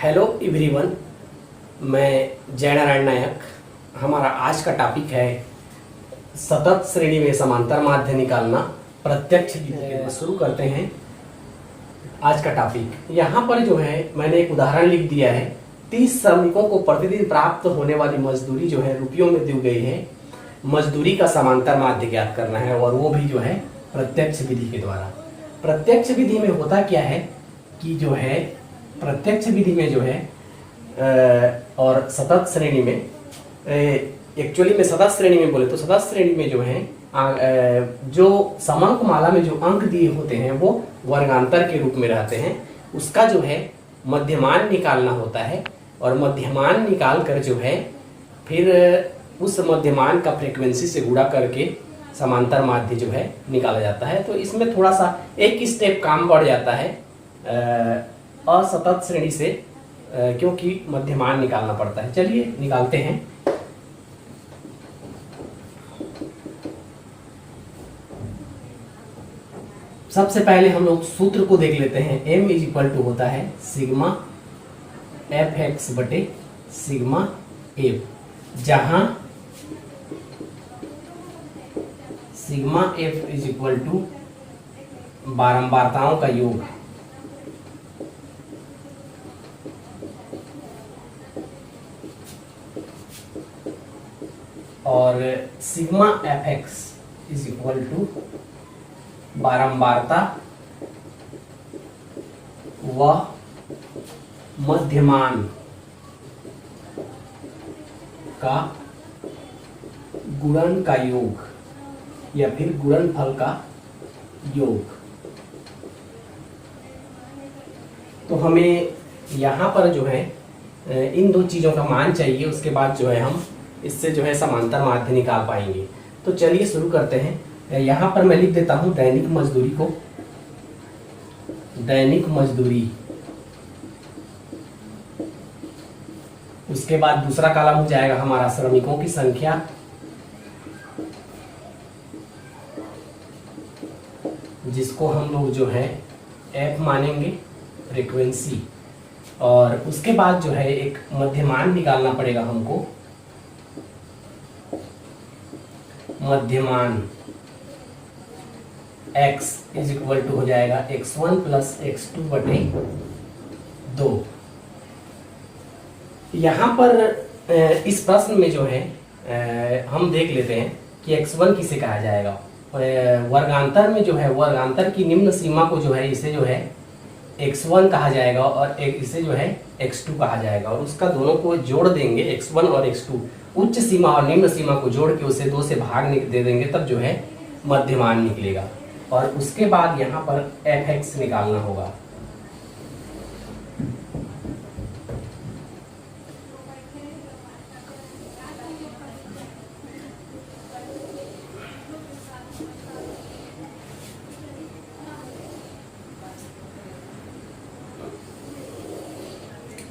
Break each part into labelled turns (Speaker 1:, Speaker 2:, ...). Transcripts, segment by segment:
Speaker 1: Hello everyone, मैं जयनारायण नायक। हमारा आज का टॉपिक है सतत श्रेणी में समांतर माध्य निकालना प्रत्यक्ष विधि। शुरू करते हैं आज का टॉपिक। यहाँ पर जो है मैंने एक उदाहरण लिख दिया है। 30 श्रमिकों को प्रतिदिन प्राप्त होने वाली मजदूरी जो है रुपयों में दी गई है। मजदूरी का समांतर माध्य ज्ञात करना है और वो भी जो है प्रत्यक्ष विधि के द्वारा। प्रत्यक्ष विधि में होता क्या है कि जो है प्रत्यक्ष विधि में जो है और सतत श्रेणी में, एक्चुअली में सतत श्रेणी में बोले तो सतत श्रेणी में जो है जो समांक माला में जो अंक दिए होते हैं वो वर्गांतर के रूप में रहते हैं। उसका जो है मध्यमान निकालना होता है और मध्यमान निकाल कर जो है फिर उस मध्यमान का फ्रीक्वेंसी से गुणा करके समांतर माध्य जो है निकाला जाता है। तो इसमें थोड़ा सा एक स्टेप काम बढ़ जाता है असतत श्रेणी से, क्योंकि मध्यमान निकालना पड़ता है। चलिए निकालते हैं। सबसे पहले हम लोग सूत्र को देख लेते हैं। m इज इक्वल टू होता है सिग्मा एफ एक्स बटे सिग्मा एफ, जहां sigma F is equal to बारंबारताओं का योग और sigma F X is equal to बारंबारता व मध्यमान का गुणन का योग या फिर गुणनफल का योग। तो हमें यहाँ पर जो है इन दो चीजों का मान चाहिए। उसके बाद जो है हम इससे जो है समांतर माध्य निकाल पाएंगे। तो चलिए शुरू करते हैं। यहाँ पर मैं लिख देता हूं दैनिक मजदूरी को। दैनिक मजदूरी, उसके बाद दूसरा कॉलम हो जाएगा हमारा श्रमिकों की संख्या, जिसको हम लोग जो है एफ मानेंगे फ्रीक्वेंसी, और उसके बाद जो है एक मध्यमान निकालना पड़ेगा हमको। मध्यमान x इज इक्वल टू हो जाएगा x1 प्लस x2 बटे 2। यहाँ पर इस प्रश्न में जो है हम देख लेते हैं कि x1 किसे कहा जाएगा। वर्गांतर में जो है वर्गांतर की निम्न सीमा को जो है इसे जो है x1 कहा जाएगा और इसे जो है x2 कहा जाएगा, और उसका दोनों को जोड़ देंगे x1 और x2। उच्च सीमा और निम्न सीमा को जोड़ के उसे 2 से भाग दे देंगे, तब जो है मध्यमान निकलेगा। और उसके बाद यहाँ पर fx निकालना होगा।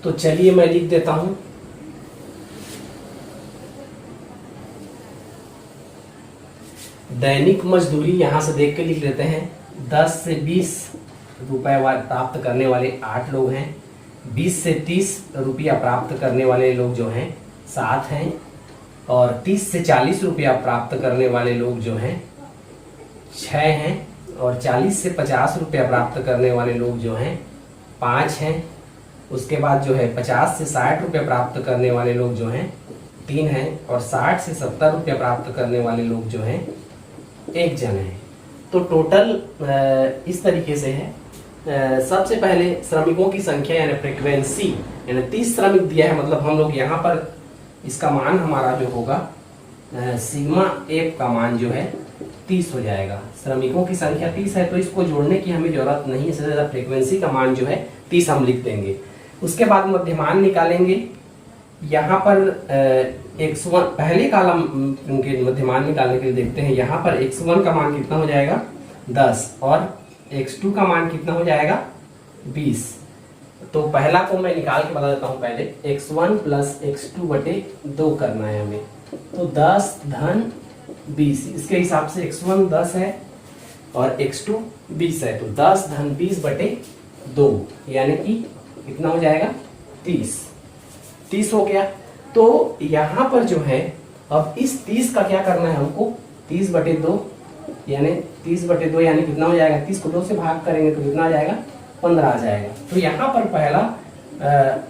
Speaker 1: तो चलिए मैं लिख देता हूं दैनिक मजदूरी। यहां से देख के लिख लेते हैं। 10 से 20 रुपए प्राप्त करने वाले 8 लोग हैं। 20 से 30 रुपया प्राप्त करने वाले लोग जो हैं 7 हैं, और 30 से 40 रुपया प्राप्त करने वाले लोग जो हैं 6 हैं, और 40 से 50 रुपया प्राप्त करने वाले लोग जो हैं 5 हैं। उसके बाद जो है 50 से 60 रुपये प्राप्त करने वाले लोग जो हैं 3 हैं, और 60 से 70 रुपये प्राप्त करने वाले लोग जो हैं 1 जन है। तो टोटल इस तरीके से है। सबसे पहले श्रमिकों की संख्या यानी फ्रीक्वेंसी, यानी 30 श्रमिक दिया है, मतलब हम लोग यहाँ पर इसका मान हमारा जो होगा सिग्मा एफ का मान जो है 30 हो जाएगा। श्रमिकों की संख्या 30 है तो इसको जोड़ने की हमें जरूरत नहीं है, इससे ज़्यादा फ्रीक्वेंसी का मान जो है 30 हम लिख देंगे। उसके बाद मध्यमान निकालेंगे। यहाँ पर x1 पहले कॉलम उनके मध्यमान निकालने के लिए देखते हैं। यहाँ पर x1 का मान कितना हो जाएगा 10 और x2 का मान कितना हो जाएगा 20। तो पहला को मैं निकाल के बता देता हूँ। पहले x1 प्लस x2 बटे 2 करना है हमें। तो 10 धन 20, इसके हिसाब से x1 10 है और x2 20 है, तो 10 धन 20 बटे 2 यानी कि कितना हो जाएगा 30 हो गया। तो यहाँ पर जो है अब इस 30 का क्या करना है हमको, 30/2 यानी 30/2 यानी कितना हो जाएगा, 30 को 2 से भाग करेंगे तो कितना आ जाएगा, 15 आ जाएगा। तो यहाँ पर पहला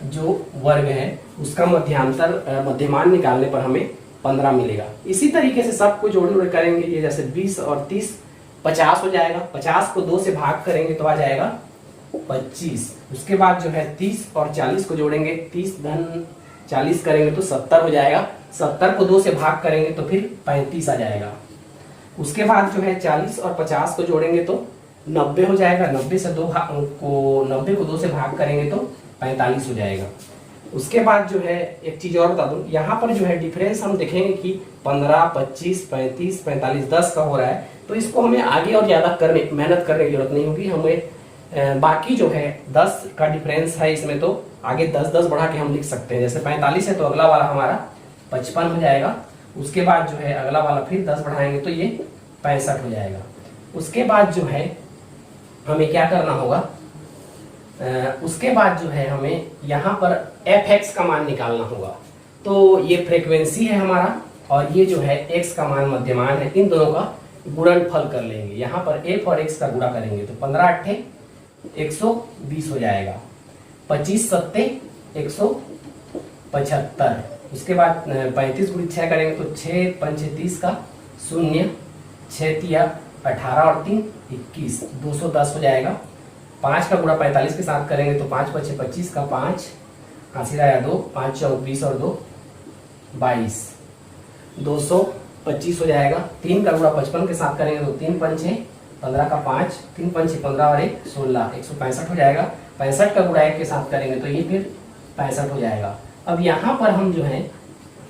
Speaker 1: जो वर्ग है उसका मध्यमान निकालने पर हमें 15 मिलेगा। इसी तरीके से सबको जोड़ करेंगे, ये जैसे 20 और 30 50 हो जाएगा। 50 को 2 से भाग करेंगे तो आ जाएगा 25। उसके बाद जो है 30 और 40 को जोड़ेंगे, 30 धन 40 करेंगे तो 70 हो जाएगा। 70 को 2 से भाग करेंगे तो फिर 35 आ जाएगा। उसके बाद जो है 40 और 50 को जोड़ेंगे तो 90 हो जाएगा। 90 को 2 से भाग करेंगे तो 45 हो जाएगा। उसके बाद जो है एक चीज और बता दूं, यहाँ पर जो है डिफरेंस हम देखेंगे कि 15, 25, 35, 45, 10 का हो रहा है। तो इसको हमें आगे और ज्यादा मेहनत करने की जरूरत नहीं होगी। हमें बाकी जो है 10 का डिफरेंस है इसमें, तो आगे 10 बढ़ा के हम लिख सकते हैं। जैसे 45 है तो अगला वाला हमारा 55 हो जाएगा। उसके बाद जो है अगला वाला फिर 10 बढ़ाएंगे तो ये 65 हो जाएगा। उसके बाद जो है हमें क्या करना होगा, उसके बाद जो है हमें यहाँ पर fx का मान निकालना होगा। तो ये फ्रीक्वेंसी है हमारा और ये जो है x का मान मध्यमान है। इन दोनों का गुणनफल कर लेंगे। यहाँ पर f और x का गुणा करेंगे तो 15 8 120 हो जाएगा। 25 7 175। उसके बाद 35 × 6 करेंगे तो 6 5 30 का 0, 6 3 18 और 3 21, 210 हो जाएगा। 5 का गुणा 45 के साथ करेंगे तो 5 5 25 का 5 हासिल आया 2, 5 4 20 और 2 22, 225 हो जाएगा। 3 का गुणा 55 के साथ करेंगे तो 3 5 15 का 5, 3 5 15 और 1 16, 165 हो जाएगा। 65 का गुणा 1 के साथ करेंगे तो ये फिर 65 हो जाएगा। अब यहाँ पर हम जो है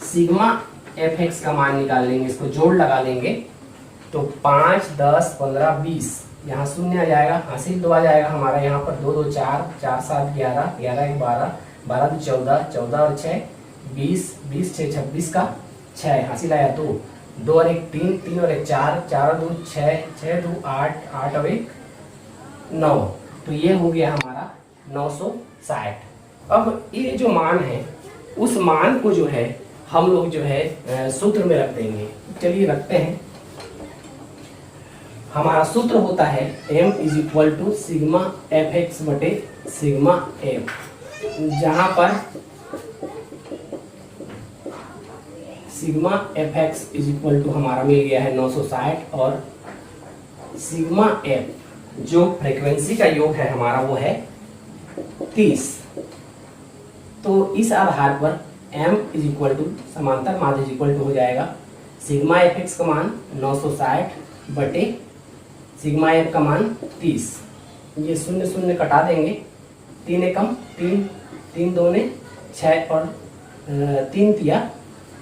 Speaker 1: सिग्मा fx का मान निकाल लेंगे, इसको जोड़ लगा लेंगे तो 5 10 15 20, यहाँ 0 आ जाएगा, हासिल 2 आ जाएगा हमारा। यहाँ पर 2 2 4, 4 7 11, 11 1 12, 12 2 14, 14 और 6 20, 20 6 26 का 6 हासिल आया 2, 2 और 1 3, 3 और 1 4, 4 और 2 6, 6 2 8, 8 और 1 9। तो ये हो गया हमारा 960। अब ये जो मान है उस मान को जो है हम लोग जो है सूत्र में रख देंगे। चलिए रखते हैं। हमारा सूत्र होता है m = सिग्मा fx बटे सिग्मा f, जहां पर सिग्मा fx = हमारा मिल गया है 960 और सिग्मा f जो फ्रीक्वेंसी का योग है हमारा वो है 30। तो इस आधार पर m = समांतर माध्य हो जाएगा सिग्मा fx का मान 960 बटे सिग्मा f का मान 30। ये 0 0 कटा देंगे, 3 एकम 3, 3 दूने 6 और 3 तिया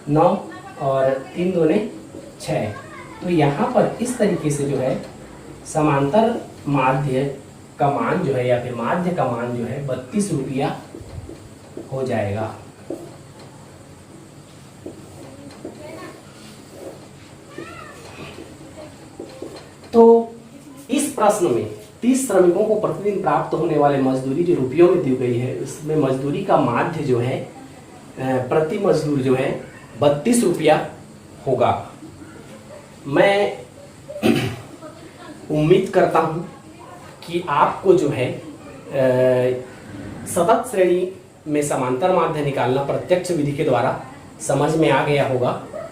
Speaker 1: 9 और 3 दूने 6। तो यहाँ पर इस तरीके से जो है समांतर माध्य का मान जो है या फिर माध्य का मान जो है 32 रुपया हो जाएगा। तो इस प्रश्न में 30 श्रमिकों को प्रतिदिन प्राप्त होने वाले मजदूरी जो रुपयों में दी गई है, उसमें मजदूरी का माध्य जो है प्रति मजदूर जो है 32 रुपया होगा। मैं उम्मीद करता हूं कि आपको जो है सतत श्रेणी में समांतर माध्य निकालना प्रत्यक्ष विधि के द्वारा समझ में आ गया होगा।